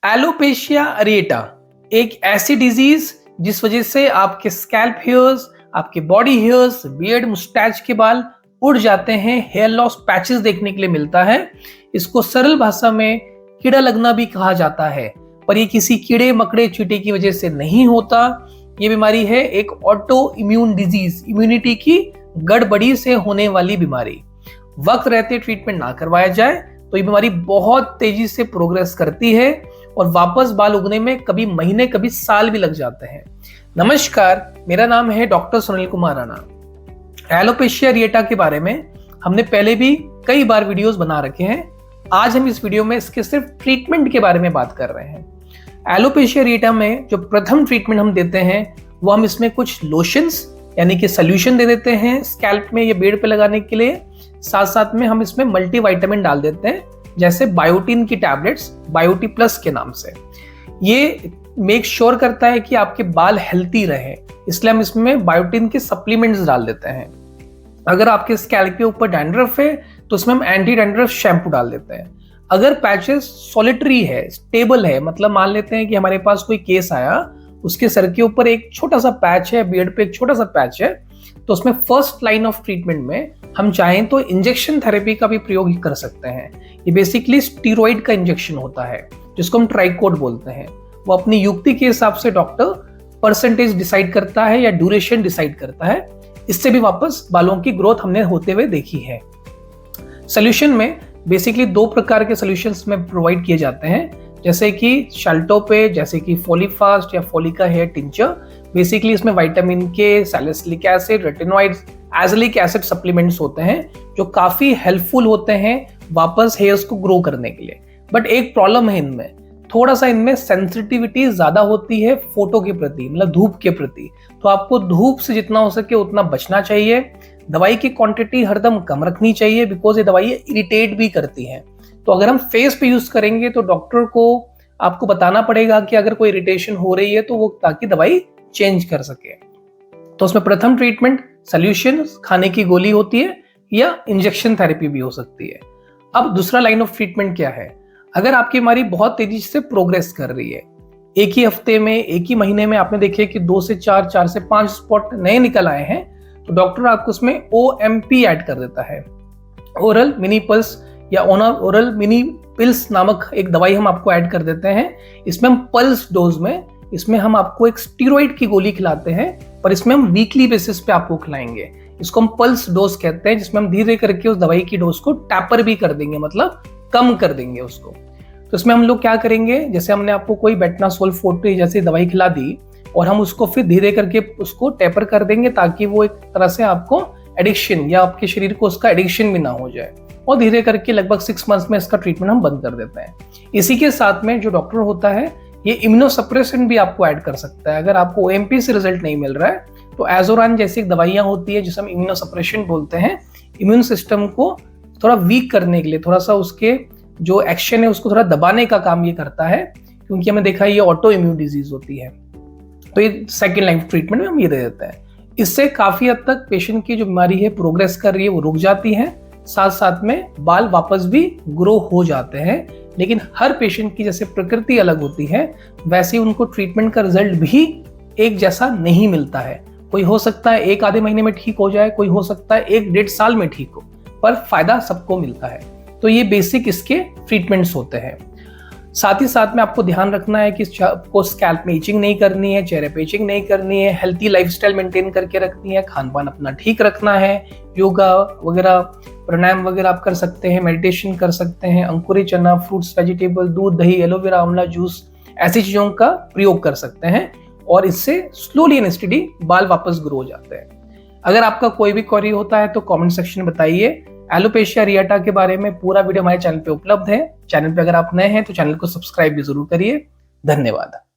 Alopecia अरेटा एक ऐसी disease जिस वजह से आपके स्कैल्प हेयर्स, आपके बॉडी हेयर्स, बियर्ड, मुस्टैच के बाल उड़ जाते हैं। हेयर लॉस पैचेस देखने के लिए मिलता है। इसको सरल भाषा में कीड़ा लगना भी कहा जाता है, पर ये किसी कीड़े मकड़े चींटी की वजह से नहीं होता। ये बीमारी है एक ऑटो इम्यून डिजीज, इम्यूनिटी की गड़बड़ी से होने वाली बीमारी। वक्त रहते ट्रीटमेंट ना करवाया जाए तो ये बीमारी बहुत तेजी से प्रोग्रेस करती है और वापस बाल उगने में कभी महीने कभी साल भी लग जाते हैं। नमस्कार, मेरा नाम है डॉक्टर सुनील कुमार राणा। एलोपेशिया अरेटा के बारे में हमने पहले भी कई बार वीडियोस बना रखे हैं। आज हम इस वीडियो में इसके सिर्फ ट्रीटमेंट के बारे में बात कर रहे हैं। एलोपेशिया अरेटा में जो प्रथम ट्रीटमेंट हम देते हैं वो हम इसमें कुछ लोशंस यानी कि सोल्यूशन दे देते हैं स्कैल्प में या बेड पे लगाने के लिए। साथ साथ में हम इसमें मल्टीविटामिन डाल देते हैं, जैसे बायोटिन की टैबलेट्स, बायोटी प्लस के नाम से। ये मेक श्योर करता है कि आपके बाल हेल्थी रहे, इसलिए हम इसमें बायोटिन के सप्लीमेंट्स डाल देते हैं। अगर आपके स्कैल्प के ऊपर डैंड्रफ है तो उसमें हम एंटी डैंड्रफ शैम्पू डाल देते हैं। अगर पैचेस सॉलिटरी है, स्टेबल है, मतलब मान लेते हैं कि हमारे पास कोई केस आया, उसके सर के ऊपर एक छोटा सा पैच है, बियर्ड पे एक छोटा सा पैच है, तो उसमें फर्स्ट लाइन ऑफ ट्रीटमेंट में हम चाहें तो इंजेक्शन थेरेपी का भी प्रयोग कर सकते हैं। ये बेसिकली स्टीरॉइड का इंजेक्शन होता है जिसको हम ट्राइकोड बोलते हैं। वो अपनी युक्ति के हिसाब से डॉक्टर परसेंटेज डिसाइड करता है या ड्यूरेशन डिसाइड करता है। इससे भी वापस बालों की ग्रोथ हमने होते हुए देखी है। सोल्यूशन में बेसिकली दो प्रकार के सोल्यूशंस में प्रोवाइड किए जाते हैं, जैसे कि शाल्टोपे, जैसे कि फोलीफास्ट या फोलिका हेयर टिंचर। बेसिकली इसमें विटामिन के, salicylic acid, retinoids, azelaic acid supplements होते हैं जो काफी हेल्पफुल होते हैं वापस हेयर्स को ग्रो करने के लिए। बट एक प्रॉब्लम है इनमें, थोड़ा सा इनमें सेंसिटिविटी ज्यादा होती है फोटो के प्रति, मतलब धूप के प्रति। तो आपको धूप से जितना हो सके उतना बचना चाहिए। दवाई की क्वांटिटी हरदम कम रखनी चाहिए, बिकॉज ये दवाई इरिटेट भी करती है। तो अगर हम फेस पे यूज करेंगे तो डॉक्टर को आपको बताना पड़ेगा कि अगर कोई इरिटेशन हो रही है तो वो ताकि दवाई चेंज कर सके। तो उसमें प्रथम ट्रीटमेंट सोल्यूशन, खाने की गोली होती है या इंजेक्शन थेरेपी भी हो सकती है। अब दूसरा लाइन ऑफ ट्रीटमेंट क्या है? अगर आपकी बीमारी बहुत तेजी से प्रोग्रेस कर रही है, एक ही हफ्ते में, एक ही महीने में आपने देखे कि 2 से 4, 4 से 5 स्पॉट नए निकल आए हैं, तो डॉक्टर आपको उसमें OMP ऐड कर देता है, ओरल मिनी पल्स या ओरल मिनी पिल्स नामक एक दवाई हम आपको ऐड कर देते हैं। इसमें हम पल्स डोज में, इसमें हम आपको एक स्टीरॉइड की गोली खिलाते हैं, पर इसमें हम वीकली बेसिस पे आपको खिलाएंगे। इसको हम पल्स डोज कहते हैं, जिसमें हम धीरे करके उस दवाई की डोज को टैपर भी कर देंगे, मतलब कम कर देंगे उसको। तो इसमें हम लोग क्या करेंगे, जैसे हमने आपको कोई बेटनासोल 40 जैसी दवाई खिला दी और हम उसको फिर धीरे करके उसको टैपर कर देंगे ताकि वो एक तरह से आपको एडिक्शन या आपके शरीर को उसका एडिक्शन भी ना हो जाए। और धीरे करके लगभग 6 मंथ्स में इसका ट्रीटमेंट हम बंद कर देते हैं। इसी के साथ में जो डॉक्टर होता है ये इम्यूनोसप्रेसेंट भी आपको ऐड कर सकता है। अगर आपको OMP से रिजल्ट नहीं मिल रहा है तो एजोरान जैसी दवाइयां होती है जिसे हम इम्यूनोसप्रेशन बोलते हैं। इम्यून सिस्टम को थोड़ा वीक करने के लिए, थोड़ा सा उसके जो एक्शन है उसको थोड़ा दबाने का काम ये करता है, क्योंकि हमें देखा ये ऑटो इम्यून डिजीज होती है। तो ये सेकेंड लाइन ट्रीटमेंट में हम ये दे देते हैं। इससे काफी हद तक पेशेंट की जो बीमारी है प्रोग्रेस कर रही है वो रुक जाती है, साथ साथ में बाल वापस भी ग्रो हो जाते हैं। लेकिन हर पेशेंट की जैसे प्रकृति अलग होती है, वैसे उनको ट्रीटमेंट का रिजल्ट भी एक जैसा नहीं मिलता है। कोई हो सकता है 1 आधे महीने में ठीक हो जाए, कोई हो सकता है 1-1.5 साल में ठीक हो, पर फायदा सबको मिलता है। तो ये बेसिक इसके ट्रीटमेंट्स होते हैं। साथ ही साथ में आपको ध्यान रखना है कि आपको स्कैल्प में इचिंग नहीं करनी है, चेहरे पे इचिंग नहीं करनी है, हेल्थी लाइफस्टाइल मेंटेन करके रखनी है, खान पान अपना ठीक रखना है, योगा वगैरह, प्राणायाम वगैरह आप कर सकते हैं, मेडिटेशन कर सकते हैं, अंकुरित चना, फ्रूट्स, वेजिटेबल, दूध, दही, एलोवेरा, आंवला जूस, ऐसी चीजों का प्रयोग कर सकते हैं और इससे स्लोली एंड स्टडी बाल वापस ग्रो हो जाते हैं। अगर आपका कोई भी क्वेरी होता है तो कमेंट सेक्शन में बताइए। एलोपेशिया अरेटा के बारे में पूरा वीडियो हमारे चैनल पे उपलब्ध है। चैनल पे अगर आप नए हैं तो चैनल को सब्सक्राइब भी जरूर करिए। धन्यवाद।